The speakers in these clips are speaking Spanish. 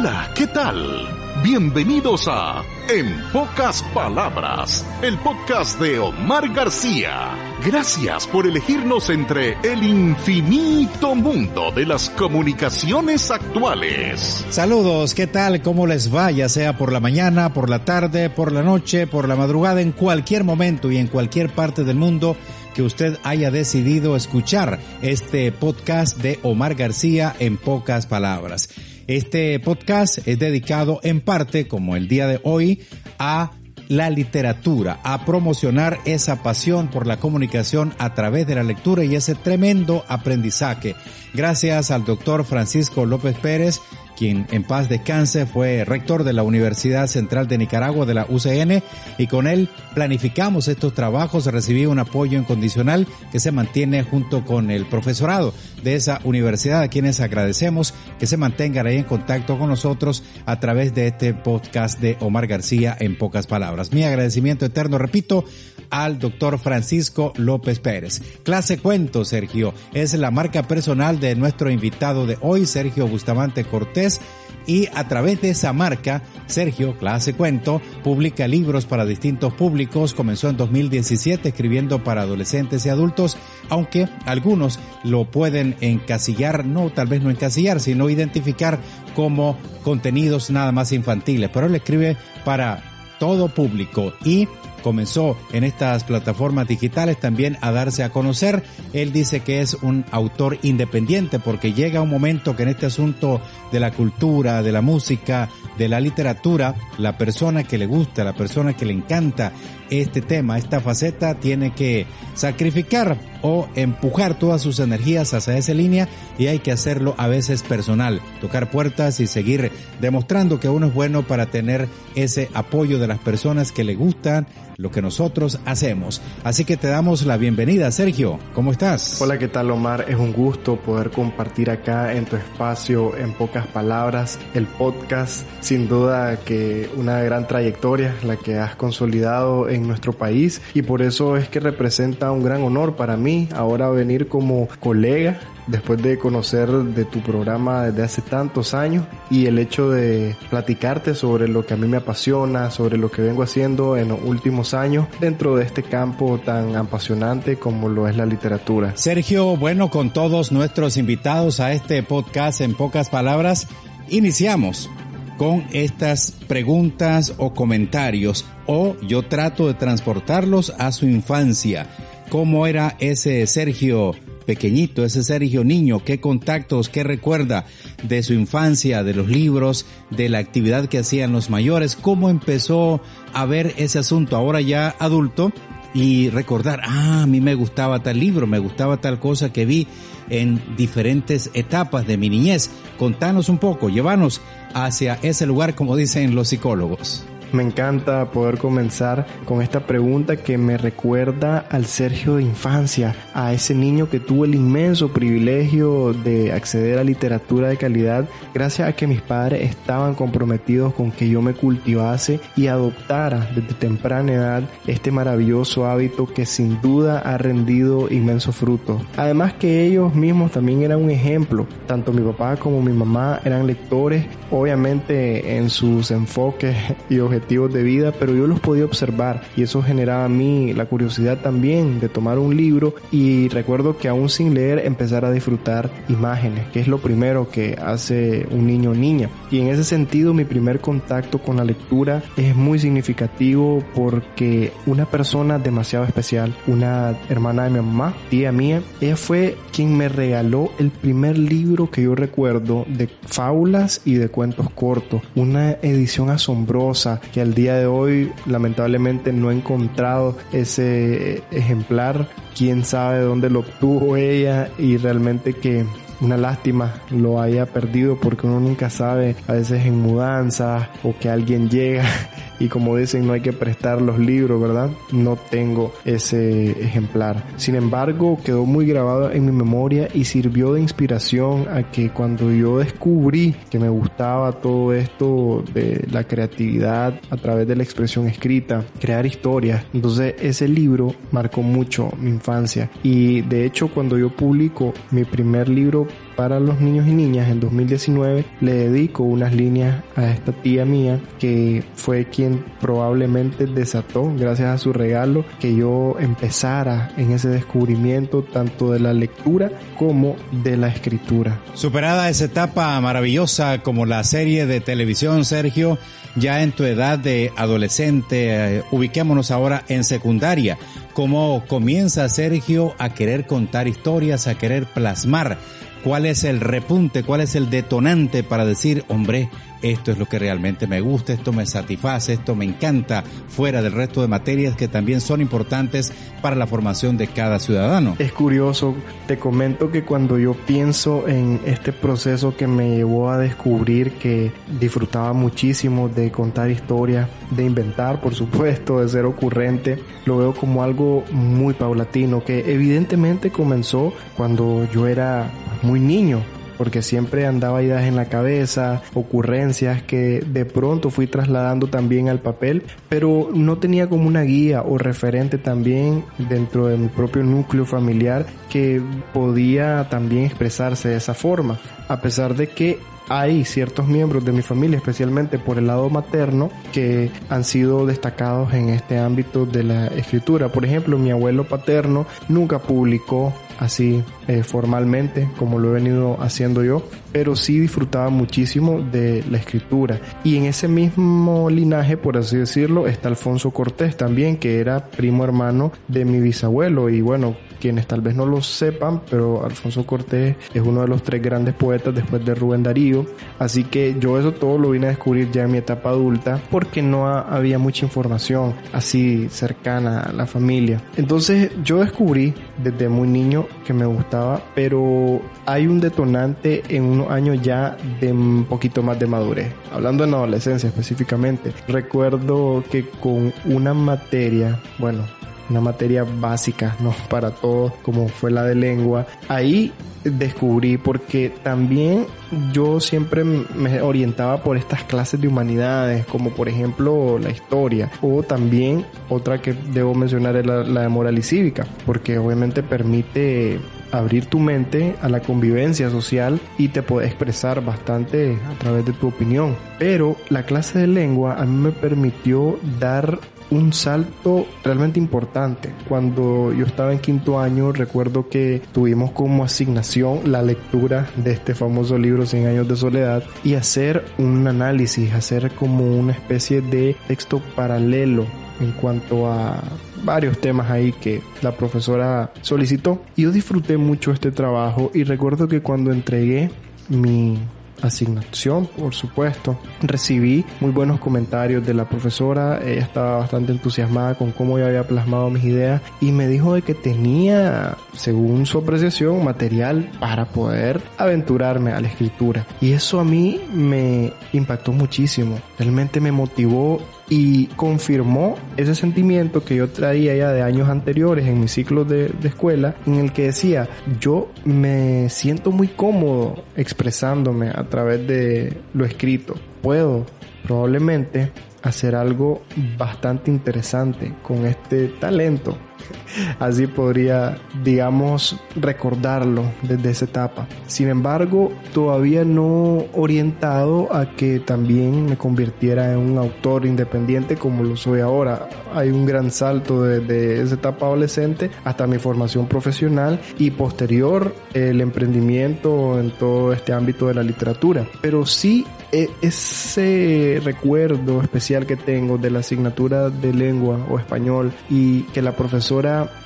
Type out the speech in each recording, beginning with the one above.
Hola, ¿qué tal? Bienvenidos a En Pocas Palabras, el podcast de Omar García. Gracias por elegirnos entre el infinito mundo de las comunicaciones actuales. Saludos, ¿qué tal? ¿Cómo les va? Ya sea por la mañana, por la tarde, por la noche, por la madrugada, en cualquier momento y en cualquier parte del mundo que usted haya decidido escuchar este podcast de Omar García en Pocas Palabras. Este podcast es dedicado en parte, como el día de hoy, a la literatura, a promocionar esa pasión por la comunicación a través de la lectura y ese tremendo aprendizaje. Gracias al doctor Francisco López Pérez, quien en paz descanse fue rector de la Universidad Central de Nicaragua, de la UCN, y con él planificamos estos trabajos. Recibí un apoyo incondicional que se mantiene junto con el profesorado de esa universidad, a quienes agradecemos que se mantengan ahí en contacto con nosotros a través de este podcast de Omar García en Pocas Palabras. Mi agradecimiento eterno, repito, al doctor Francisco López Pérez. Clase Cuento, Sergio, es la marca personal de nuestro invitado de hoy, Sergio Bustamante Cortés, y a través de esa marca, Sergio, Clase Cuento, publica libros para distintos públicos. Comenzó en 2017 escribiendo para adolescentes y adultos, aunque algunos lo pueden encasillar, tal vez no encasillar, sino identificar como contenidos nada más infantiles, pero él escribe para todo público y comenzó en estas plataformas digitales también a darse a conocer. Él dice que es un autor independiente porque llega un momento que en este asunto de la cultura, de la música, de la literatura, la persona que le gusta, la persona que le encanta este tema, esta faceta, tiene que sacrificar o empujar todas sus energías hacia esa línea, y hay que hacerlo a veces personal, tocar puertas y seguir demostrando que uno es bueno para tener ese apoyo de las personas que le gustan lo que nosotros hacemos. Así que te damos la bienvenida, Sergio. ¿Cómo estás? Hola, ¿qué tal, Omar? Es un gusto poder compartir acá en tu espacio En Pocas Palabras, el podcast. Sin duda que una gran trayectoria la que has consolidado en nuestro país, y por eso es que representa un gran honor para mí ahora venir como colega, después de conocer de tu programa desde hace tantos años, y el hecho de platicarte sobre lo que a mí me apasiona, sobre lo que vengo haciendo en los últimos años dentro de este campo tan apasionante como lo es la literatura. Sergio, bueno, con todos nuestros invitados a este podcast En Pocas Palabras, iniciamos con estas preguntas o comentarios, o yo trato de transportarlos a su infancia. ¿Cómo era ese Sergio pequeñito, ese Sergio niño? ¿Qué contactos, qué recuerda de su infancia, de los libros, de la actividad que hacían los mayores? ¿Cómo empezó a ver ese asunto ahora ya adulto y recordar, a mí me gustaba tal libro, me gustaba tal cosa que vi en diferentes etapas de mi niñez? Contanos un poco, llévanos hacia ese lugar, como dicen los psicólogos. Me encanta poder comenzar con esta pregunta que me recuerda al Sergio de infancia, a ese niño que tuvo el inmenso privilegio de acceder a literatura de calidad gracias a que mis padres estaban comprometidos con que yo me cultivase y adoptara desde temprana edad este maravilloso hábito que sin duda ha rendido inmenso fruto. Además que ellos mismos también eran un ejemplo, tanto mi papá como mi mamá eran lectores, obviamente en sus enfoques y objetivos de vida, pero yo los podía observar y eso generaba a mí la curiosidad también de tomar un libro, y recuerdo que aún sin leer empezar a disfrutar imágenes, que es lo primero que hace un niño o niña. Y en ese sentido mi primer contacto con la lectura es muy significativo porque una persona demasiado especial, una hermana de mi mamá, tía mía, ella fue quien me regaló el primer libro que yo recuerdo de fábulas y de cuentos cortos, una edición asombrosa que al día de hoy lamentablemente no he encontrado ese ejemplar. Quién sabe dónde lo obtuvo ella, y realmente que una lástima lo haya perdido porque uno nunca sabe, a veces en mudanzas o que alguien llega y como dicen no hay que prestar los libros, ¿verdad? No tengo ese ejemplar. Sin embargo, quedó muy grabado en mi memoria y sirvió de inspiración a que cuando yo descubrí que me gustaba todo esto de la creatividad a través de la expresión escrita, crear historias, entonces ese libro marcó mucho mi infancia. Y de hecho cuando yo publico mi primer libro para los niños y niñas en 2019 le dedico unas líneas a esta tía mía que fue quien probablemente desató, gracias a su regalo, que yo empezara en ese descubrimiento tanto de la lectura como de la escritura. Superada esa etapa maravillosa como la serie de televisión, Sergio, ya en tu edad de adolescente, ubiquémonos ahora en secundaria. ¿Cómo comienza Sergio a querer contar historias, a querer plasmar? ¿Cuál es el repunte, cuál es el detonante para decir, hombre, esto es lo que realmente me gusta, esto me satisface, esto me encanta, fuera del resto de materias que también son importantes para la formación de cada ciudadano? Es curioso, te comento que cuando yo pienso en este proceso que me llevó a descubrir que disfrutaba muchísimo de contar historias, de inventar, por supuesto, de ser ocurrente, lo veo como algo muy paulatino, que evidentemente comenzó cuando yo era muy niño, porque siempre andaba ideas en la cabeza, ocurrencias que de pronto fui trasladando también al papel, pero no tenía como una guía o referente también dentro de mi propio núcleo familiar que podía también expresarse de esa forma, a pesar de que hay ciertos miembros de mi familia, especialmente por el lado materno, que han sido destacados en este ámbito de la escritura. Por ejemplo, mi abuelo paterno nunca publicó así formalmente como lo he venido haciendo yo, pero sí disfrutaba muchísimo de la escritura. Y en ese mismo linaje, por así decirlo, está Alfonso Cortés también, que era primo hermano de mi bisabuelo. Y bueno, quienes tal vez no lo sepan, pero Alfonso Cortés es uno de los 3 grandes poetas después de Rubén Darío. Así que yo eso todo lo vine a descubrir ya en mi etapa adulta, porque no había mucha información así cercana a la familia. Entonces yo descubrí desde muy niño que me gustaba, pero hay un detonante en unos años ya de un poquito más de madurez. Hablando en adolescencia específicamente, recuerdo que con una materia básica, no para todos, como fue la de lengua, ahí descubrí, porque también yo siempre me orientaba por estas clases de humanidades, como por ejemplo la historia, o también otra que debo mencionar es la de moral y cívica, porque obviamente permite abrir tu mente a la convivencia social y te puede expresar bastante a través de tu opinión. Pero la clase de lengua a mí me permitió dar un salto realmente importante. Cuando yo estaba en 5º año, recuerdo que tuvimos como asignación la lectura de este famoso libro 100 años de soledad y hacer un análisis, hacer como una especie de texto paralelo en cuanto a varios temas ahí que la profesora solicitó. Y yo disfruté mucho este trabajo y recuerdo que cuando entregué mi asignación, por supuesto, recibí muy buenos comentarios de la profesora. Ella estaba bastante entusiasmada con cómo yo había plasmado mis ideas y me dijo de que tenía, según su apreciación, material para poder aventurarme a la escritura. Y eso a mí me impactó muchísimo, realmente me motivó y confirmó ese sentimiento que yo traía ya de años anteriores en mis ciclos de escuela, en el que decía, yo me siento muy cómodo expresándome a través de lo escrito. Puedo probablemente hacer algo bastante interesante con este talento. Así podría, digamos, recordarlo desde esa etapa. Sin embargo, todavía no orientado a que también me convirtiera en un autor independiente como lo soy ahora. Hay un gran salto desde esa etapa adolescente hasta mi formación profesional y posterior el emprendimiento en todo este ámbito de la literatura. Pero sí, ese recuerdo especial que tengo de la asignatura de lengua o español y que la profesora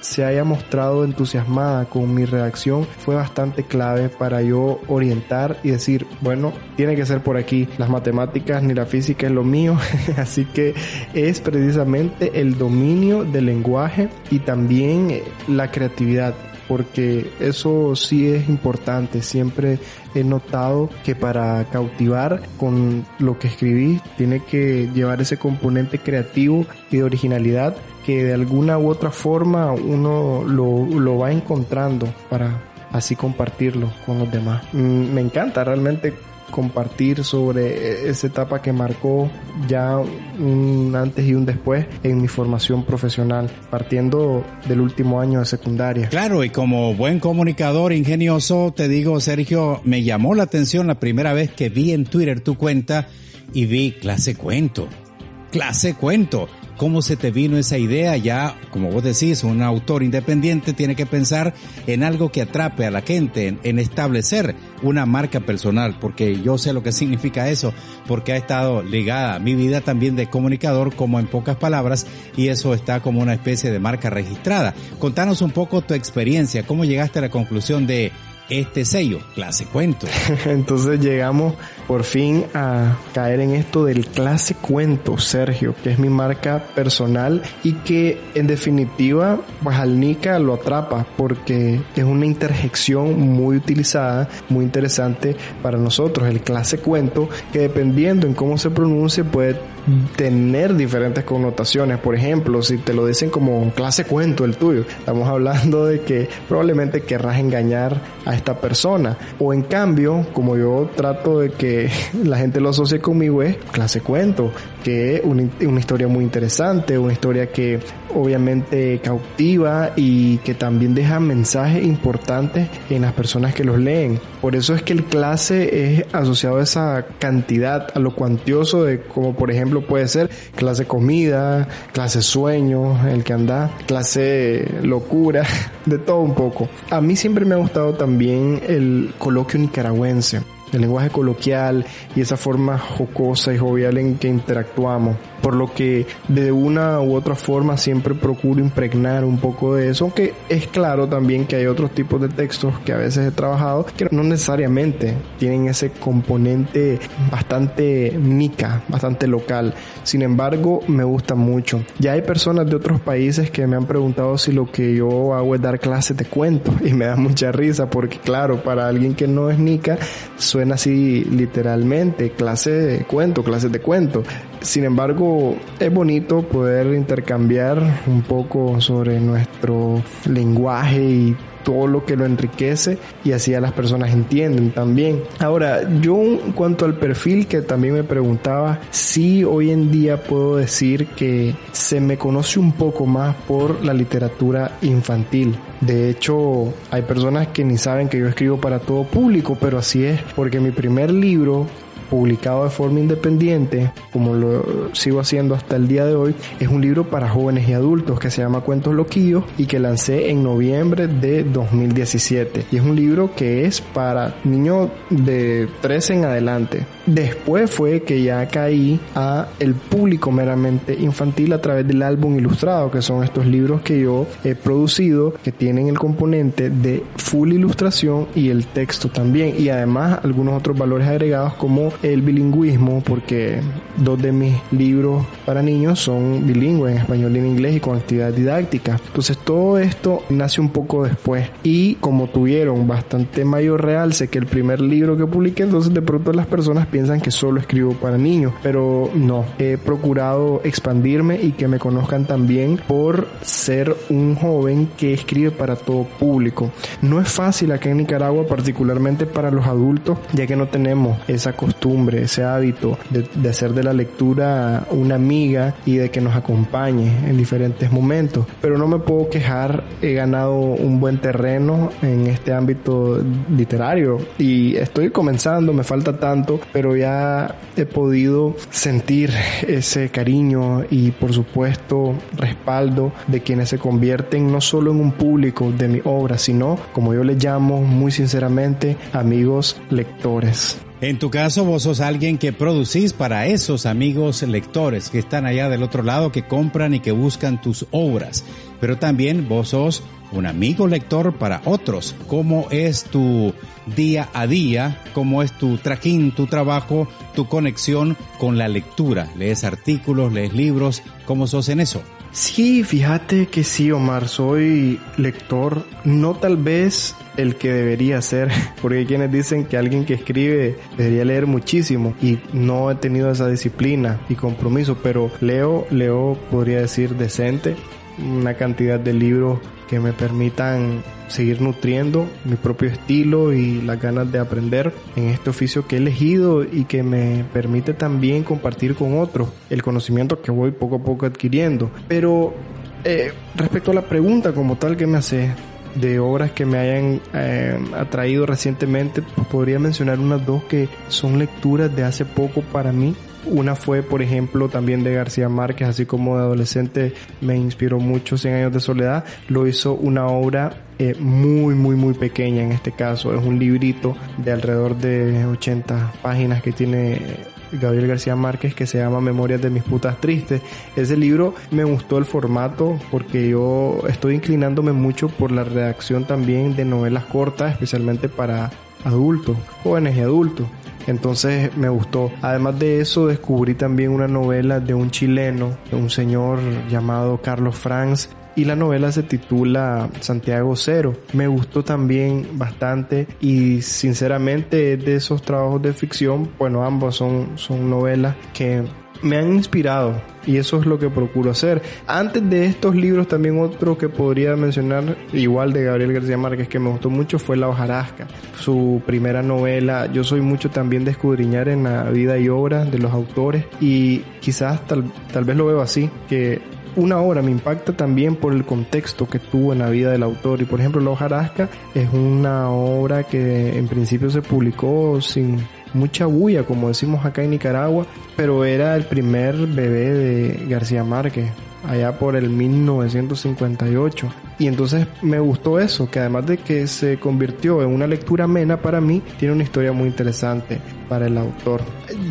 se haya mostrado entusiasmada con mi redacción fue bastante clave para yo orientar y decir, bueno, tiene que ser por aquí. Las matemáticas ni la física es lo mío, así que es precisamente el dominio del lenguaje y también la creatividad, porque eso sí es importante. Siempre he notado que para cautivar con lo que escribí tiene que llevar ese componente creativo y de originalidad que de alguna u otra forma uno lo va encontrando para así compartirlo con los demás. Me encanta realmente compartir sobre esa etapa que marcó ya un antes y un después en mi formación profesional, partiendo del último año de secundaria. Claro, y como buen comunicador ingenioso, te digo, Sergio, me llamó la atención la primera vez que vi en Twitter tu cuenta y vi Clase Cuento. ¿Cómo se te vino esa idea? Ya, como vos decís, un autor independiente tiene que pensar en algo que atrape a la gente, en establecer una marca personal, porque yo sé lo que significa eso, porque ha estado ligada a mi vida también de comunicador, como en pocas palabras, y eso está como una especie de marca registrada. Contanos un poco tu experiencia, ¿cómo llegaste a la conclusión de este sello, Clase Cuento? Entonces llegamos por fin a caer en esto del Clase Cuento, Sergio, que es mi marca personal y que en definitiva pues al Nica lo atrapa porque es una interjección muy utilizada, muy interesante para nosotros, el Clase Cuento, que dependiendo en cómo se pronuncie puede tener diferentes connotaciones. Por ejemplo, si te lo dicen como Clase Cuento el tuyo, estamos hablando de que probablemente querrás engañar a esta persona, o en cambio, como yo trato de que la gente lo asocie conmigo, es Clase Cuento, que es una historia muy interesante, una historia que obviamente cautiva y que también deja mensajes importantes en las personas que los leen. Por eso es que el clase es asociado a esa cantidad, a lo cuantioso de como por ejemplo puede ser clase comida, clase sueño, el que anda, clase locura, de todo un poco. A mí siempre me ha gustado también el coloquio nicaragüense, el lenguaje coloquial y esa forma jocosa y jovial en que interactuamos, por lo que de una u otra forma siempre procuro impregnar un poco de eso, aunque es claro también que hay otros tipos de textos que a veces he trabajado que no necesariamente tienen ese componente bastante nica, bastante local. Sin embargo, me gusta mucho. Ya hay personas de otros países que me han preguntado si lo que yo hago es dar clases de cuento, y me da mucha risa porque claro, para alguien que no es nica suena así literalmente, clases de cuento. Sin embargo, es bonito poder intercambiar un poco sobre nuestro lenguaje y todo lo que lo enriquece, y así a las personas entienden también. Ahora, yo en cuanto al perfil que también me preguntaba, sí hoy en día puedo decir que se me conoce un poco más por la literatura infantil. De hecho, hay personas que ni saben que yo escribo para todo público, pero así es, porque mi primer libro, publicado de forma independiente, como lo sigo haciendo hasta el día de hoy, es un libro para jóvenes y adultos que se llama Cuentos Loquillos y que lancé en noviembre de 2017. Y es un libro que es para niños de 13 en adelante. Después fue que ya caí a el público meramente infantil a través del álbum ilustrado, que son estos libros que yo he producido, que tienen el componente de full ilustración y el texto también, y además algunos otros valores agregados como el bilingüismo, porque 2 de mis libros para niños son bilingües, en español y en inglés, y con actividad didáctica. Entonces todo esto nace un poco después, y como tuvieron bastante mayor realce que el primer libro que publiqué, entonces de pronto las personas piensan que solo escribo para niños, pero no, he procurado expandirme y que me conozcan también por ser un joven que escribe para todo público. No es fácil acá en Nicaragua, particularmente para los adultos, ya que no tenemos esa costumbre, ese hábito de hacer de la lectura una amiga y de que nos acompañe en diferentes momentos, pero no me puedo quejar. He ganado un buen terreno en este ámbito literario y estoy comenzando, me falta tanto, pero ya he podido sentir ese cariño y por supuesto respaldo de quienes se convierten no solo en un público de mi obra, sino, como yo les llamo muy sinceramente, amigos lectores. En tu caso, vos sos alguien que producís para esos amigos lectores que están allá del otro lado, que compran y que buscan tus obras. Pero también vos sos un amigo lector para otros. ¿Cómo es tu día a día? ¿Cómo es tu trajín, tu trabajo, tu conexión con la lectura? ¿Lees artículos, lees libros? ¿Cómo sos en eso? Sí, fíjate que sí, Omar, soy lector, no tal vez el que debería ser, porque hay quienes dicen que alguien que escribe debería leer muchísimo y no he tenido esa disciplina y compromiso, pero leo, podría decir decente. una cantidad de libros que me permitan seguir nutriendo mi propio estilo y las ganas de aprender en este oficio que he elegido y que me permite también compartir con otros el conocimiento que voy poco a poco adquiriendo. Pero respecto a la pregunta como tal que me hace de obras que me hayan atraído recientemente, pues podría mencionar unas dos que son lecturas de hace poco para mí. Una fue, por ejemplo, también de García Márquez, así como de adolescente me inspiró mucho 100 años de soledad. Lo hizo una obra muy pequeña en este caso. Es un librito de alrededor de 80 páginas que tiene Gabriel García Márquez, que se llama Memorias de mis putas tristes. Ese libro me gustó el formato porque yo estoy inclinándome mucho por la redacción también de novelas cortas, especialmente para adultos, jóvenes y adultos. Entonces me gustó. Además de eso, descubrí también una novela de un chileno, de un señor llamado Carlos Franz, y la novela se titula Santiago Cero. Me gustó también bastante y sinceramente es de esos trabajos de ficción. Bueno, ambos son novelas que me han inspirado y eso es lo que procuro hacer. Antes de estos libros, también otro que podría mencionar, igual de Gabriel García Márquez, que me gustó mucho, fue La hojarasca, su primera novela. Yo soy mucho también de escudriñar en la vida y obra de los autores y quizás tal vez lo veo así, que una obra me impacta también por el contexto que tuvo en la vida del autor. Y por ejemplo, La hojarasca es una obra que en principio se publicó sin mucha bulla, como decimos acá en Nicaragua, pero era el primer bebé de García Márquez, allá por el 1958. Y entonces me gustó eso, que además de que se convirtió en una lectura amena para mí, tiene una historia muy interesante para el autor.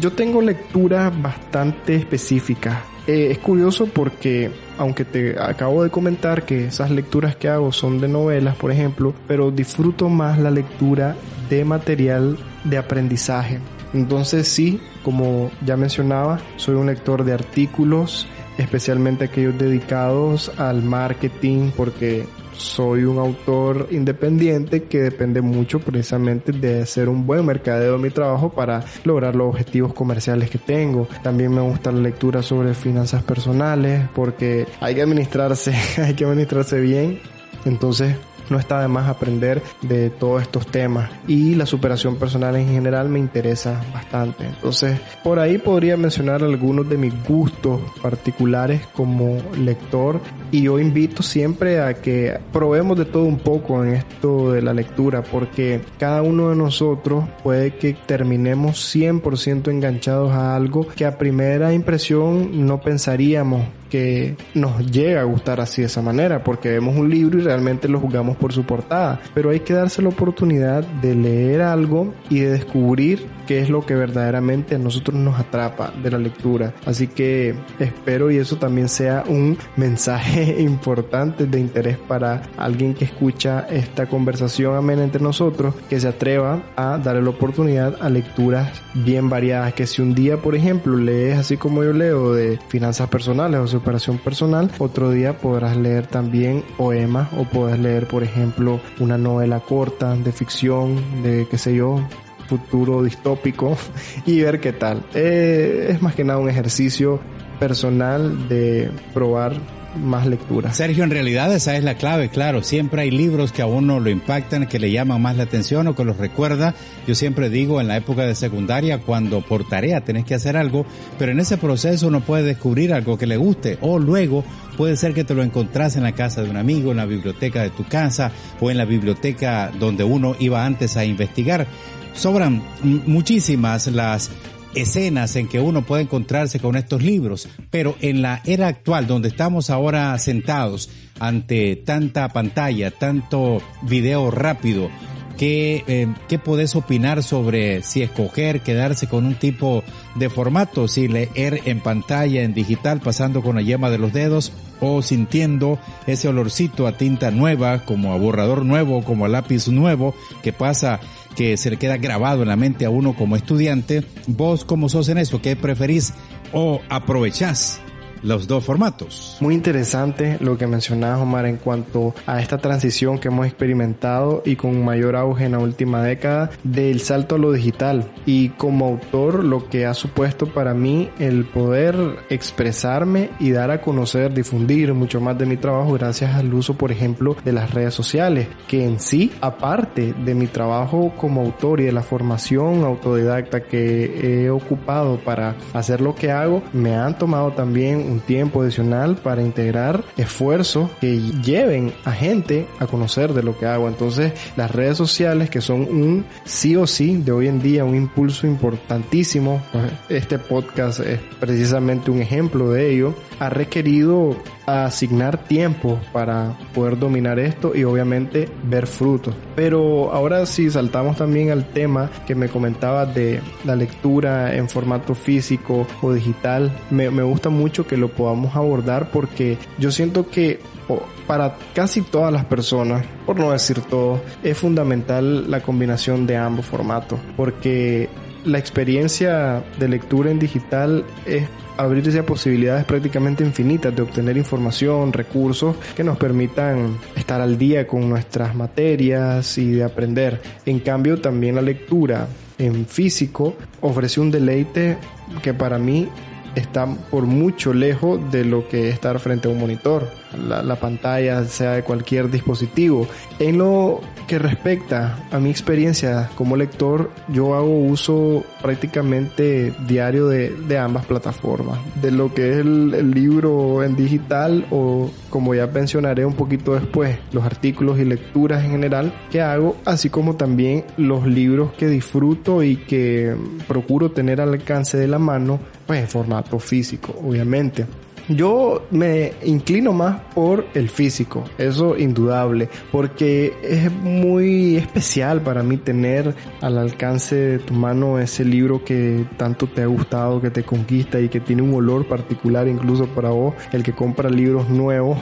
Yo tengo lecturas bastante específicas. Es curioso porque, aunque te acabo de comentar que esas lecturas que hago son de novelas, por ejemplo, pero disfruto más la lectura de material de aprendizaje. Entonces sí, como ya mencionaba, soy un lector de artículos, especialmente aquellos dedicados al marketing, porque soy un autor independiente que depende mucho precisamente de hacer un buen mercadeo de mi trabajo para lograr los objetivos comerciales que tengo. También me gusta la lectura sobre finanzas personales porque hay que administrarse bien. Entonces no está de más aprender de todos estos temas y la superación personal en general me interesa bastante. Entonces por ahí podría mencionar algunos de mis gustos particulares como lector, y yo invito siempre a que probemos de todo un poco en esto de la lectura, porque cada uno de nosotros puede que terminemos 100% enganchados a algo que a primera impresión no pensaríamos que nos llega a gustar así de esa manera, porque vemos un libro y realmente lo juzgamos por su portada, pero hay que darse la oportunidad de leer algo y de descubrir qué es lo que verdaderamente a nosotros nos atrapa de la lectura. Así que espero y eso también sea un mensaje importante de interés para alguien que escucha esta conversación amena entre nosotros, que se atreva a darle la oportunidad a lecturas bien variadas, que si un día por ejemplo lees así como yo leo de finanzas personales o superación personal, otro día podrás leer también poemas o podrás leer por ejemplo una novela corta de ficción, de qué sé yo, futuro distópico, y ver qué tal. Es más que nada un ejercicio personal de probar más lectura. Sergio, en realidad esa es la clave, claro. Siempre hay libros que a uno lo impactan, que le llaman más la atención o que los recuerda. Yo siempre digo, en la época de secundaria, cuando por tarea tenés que hacer algo, pero en ese proceso uno puede descubrir algo que le guste, o luego puede ser que te lo encontrás en la casa de un amigo, en la biblioteca de tu casa o en la biblioteca donde uno iba antes a investigar. Sobran muchísimas las escenas en que uno puede encontrarse con estos libros, pero en la era actual donde estamos ahora sentados ante tanta pantalla, tanto video rápido, ¿qué podés opinar sobre si escoger quedarse con un tipo de formato, si leer en pantalla, en digital, pasando con la yema de los dedos, o sintiendo ese olorcito a tinta nueva, como a borrador nuevo, como a lápiz nuevo, que pasa, que se le queda grabado en la mente a uno como estudiante? ¿Vos cómo sos en eso? ¿Qué preferís o aprovechás los dos formatos. Muy interesante lo que mencionabas, Omar, en cuanto a esta transición que hemos experimentado y con mayor auge en la última década del salto a lo digital. Y como autor, lo que ha supuesto para mí el poder expresarme y dar a conocer, difundir mucho más de mi trabajo gracias al uso, por ejemplo, de las redes sociales, que en sí, aparte de mi trabajo como autor y de la formación autodidacta que he ocupado para hacer lo que hago, me han tomado también un tiempo adicional para integrar esfuerzos que lleven a gente a conocer de lo que hago. Entonces, las redes sociales, que son un sí o sí de hoy en día, un impulso importantísimo, este podcast es precisamente un ejemplo de ello, ha requerido asignar tiempo para poder dominar esto y obviamente ver frutos. Pero ahora sí saltamos también al tema que me comentabas de la lectura en formato físico o digital. Me gusta mucho que lo podamos abordar porque yo siento que para casi todas las personas, por no decir todos, es fundamental la combinación de ambos formatos, porque la experiencia de lectura en digital es abrirse a posibilidades prácticamente infinitas de obtener información, recursos que nos permitan estar al día con nuestras materias y de aprender. En cambio, también la lectura en físico ofrece un deleite que para mí está por mucho lejos de lo que es estar frente a un monitor, la pantalla, sea de cualquier dispositivo. En lo que respecta a mi experiencia como lector, yo hago uso prácticamente diario de ambas plataformas, de lo que es el libro en digital o, como ya mencionaré un poquito después, los artículos y lecturas en general que hago, así como también los libros que disfruto y que procuro tener al alcance de la mano, pues en formato físico, obviamente. Yo me inclino más por el físico, eso indudable, porque es muy especial para mí tener al alcance de tu mano ese libro que tanto te ha gustado, que te conquista y que tiene un olor particular incluso para vos. El que compra libros nuevos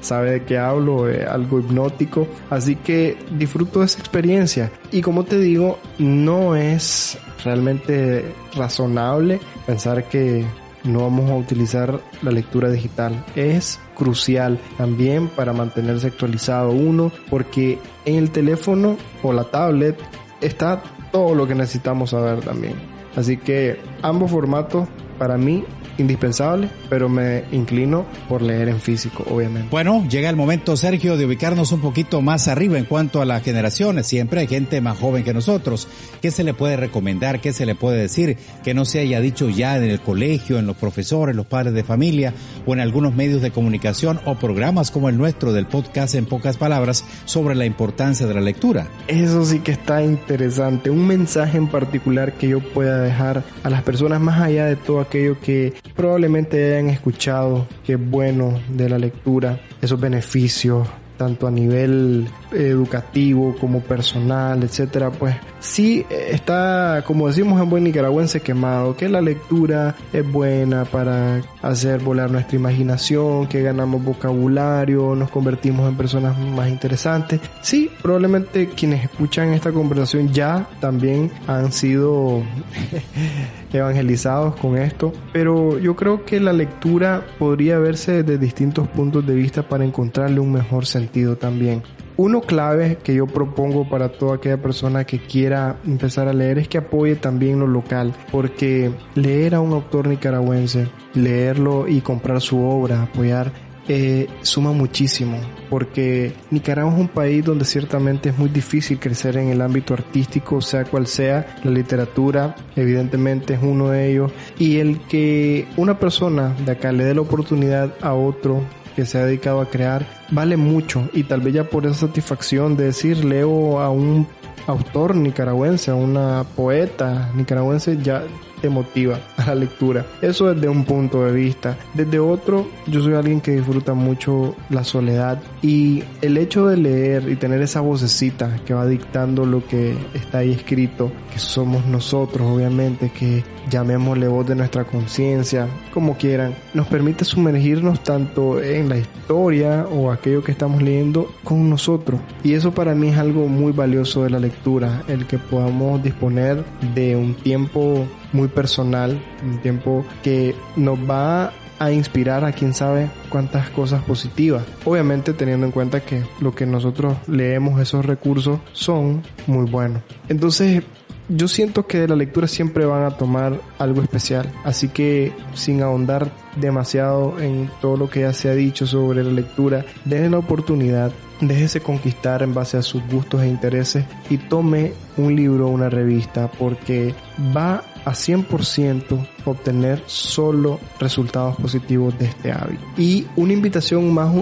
sabe de qué hablo, algo hipnótico, así que disfruto de esa experiencia. Y como te digo, no es realmente razonable pensar que no vamos a utilizar la lectura digital. Es crucial también para mantenerse actualizado uno, porque en el teléfono o la tablet está todo lo que necesitamos saber también. Así que ambos formatos para mí indispensable, pero me inclino por leer en físico, obviamente. Bueno, llega el momento, Sergio, de ubicarnos un poquito más arriba en cuanto a las generaciones. Siempre hay gente más joven que nosotros. ¿Qué se le puede recomendar? ¿Qué se le puede decir que no se haya dicho ya en el colegio, en los profesores, los padres de familia o en algunos medios de comunicación o programas como el nuestro del podcast En Pocas Palabras sobre la importancia de la lectura? Eso sí que está interesante. Un mensaje en particular que yo pueda dejar a las personas más allá de todo aquello que probablemente hayan escuchado que es bueno de la lectura, esos beneficios tanto a nivel educativo como personal, etcétera, pues sí está, como decimos en buen nicaragüense, quemado, que la lectura es buena para hacer volar nuestra imaginación, que ganamos vocabulario, nos convertimos en personas más interesantes. Sí, probablemente quienes escuchan esta conversación ya también han sido evangelizados con esto, pero yo creo que la lectura podría verse desde distintos puntos de vista para encontrarle un mejor sentido también. Uno clave que yo propongo para toda aquella persona que quiera empezar a leer es que apoye también lo local, porque leer a un autor nicaragüense, leerlo y comprar su obra, apoyar, suma muchísimo, porque Nicaragua es un país donde ciertamente es muy difícil crecer en el ámbito artístico, sea cual sea. La literatura evidentemente es uno de ellos, y el que una persona de acá le dé la oportunidad a otro que se ha dedicado a crear vale mucho, y tal vez ya por esa satisfacción de decir leo a un autor nicaragüense, a una poeta nicaragüense, ya te motiva a la lectura. Eso desde un punto de vista. Desde otro, yo soy alguien que disfruta mucho la soledad, y el hecho de leer y tener esa vocecita que va dictando lo que está ahí escrito, que somos nosotros obviamente, que llamémosle voz de nuestra conciencia, como quieran, nos permite sumergirnos tanto en la historia o aquello que estamos leyendo con nosotros. Y eso para mí es algo muy valioso de la lectura, el que podamos disponer de un tiempo muy personal, un tiempo que nos va a inspirar a quién sabe cuántas cosas positivas. Obviamente teniendo en cuenta que lo que nosotros leemos, esos recursos, son muy buenos. Entonces, yo siento que de la lectura siempre van a tomar algo especial, así que sin ahondar demasiado en todo lo que ya se ha dicho sobre la lectura, denle la oportunidad, déjese conquistar en base a sus gustos e intereses y tome un libro o una revista, porque va a 100% obtener solo resultados positivos de este hábito. Y una invitación más,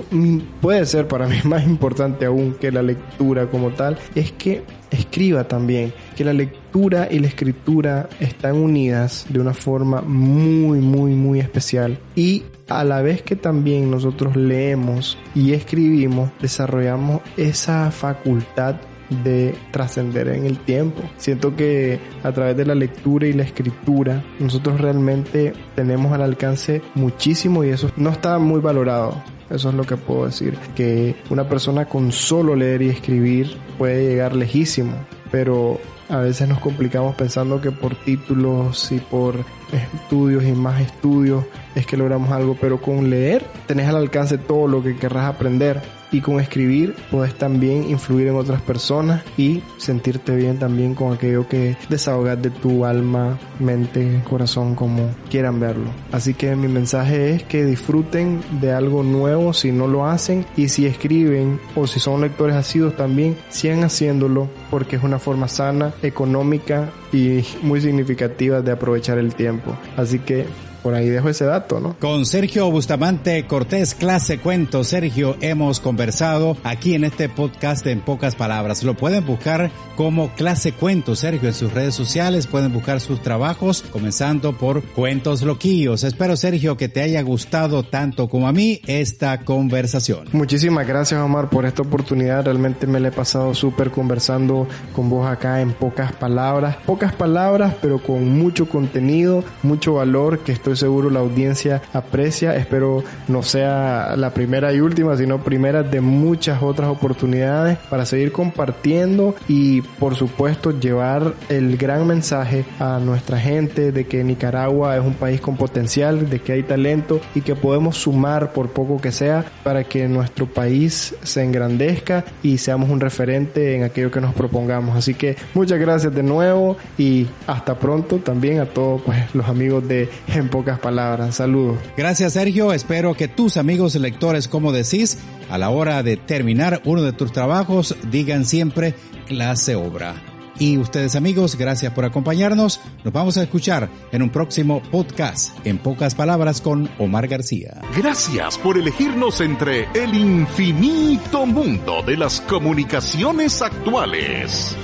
puede ser para mí más importante aún que la lectura como tal, es que escriba también, que la lectura y la escritura están unidas de una forma muy especial, y a la vez que también nosotros leemos y escribimos, desarrollamos esa facultad de trascender en el tiempo. Siento que a través de la lectura y la escritura nosotros realmente tenemos al alcance muchísimo, y eso no está muy valorado. Eso es lo que puedo decir, que una persona con solo leer y escribir puede llegar lejísimo, pero a veces nos complicamos pensando que por títulos y por estudios y más estudios es que logramos algo, pero con leer tenés al alcance todo lo que querrás aprender, y con escribir puedes también influir en otras personas y sentirte bien también con aquello que desahogas de tu alma, mente, corazón, como quieran verlo. Así que mi mensaje es que disfruten de algo nuevo si no lo hacen, y si escriben o si son lectores asiduos también, sigan haciéndolo, porque es una forma sana, económica y muy significativa de aprovechar el tiempo. Así que por ahí dejo ese dato, ¿no? Con Sergio Bustamante Cortés, Clase Cuento. Sergio, hemos conversado aquí en este podcast de En Pocas Palabras. Lo pueden buscar como Clase Cuento, Sergio, en sus redes sociales. Pueden buscar sus trabajos, comenzando por Cuentos Loquillos. Espero, Sergio, que te haya gustado tanto como a mí esta conversación. Muchísimas gracias, Omar, por esta oportunidad. Realmente me la he pasado súper conversando con vos acá en Pocas Palabras. Pocas palabras, pero con mucho contenido, mucho valor, que estoy seguro la audiencia aprecia. Espero no sea la primera y última, sino primera de muchas otras oportunidades para seguir compartiendo y, por supuesto, llevar el gran mensaje a nuestra gente de que Nicaragua es un país con potencial, de que hay talento y que podemos sumar, por poco que sea, para que nuestro país se engrandezca y seamos un referente en aquello que nos propongamos. Así que muchas gracias de nuevo y hasta pronto también a todos los amigos de En Pocas Palabras. Saludos. Gracias, Sergio. Espero que tus amigos lectores, como decís, a la hora de terminar uno de tus trabajos, digan siempre clase obra. Y ustedes, amigos, gracias por acompañarnos. Nos vamos a escuchar en un próximo podcast, En Pocas Palabras, con Omar García. Gracias por elegirnos entre el infinito mundo de las comunicaciones actuales.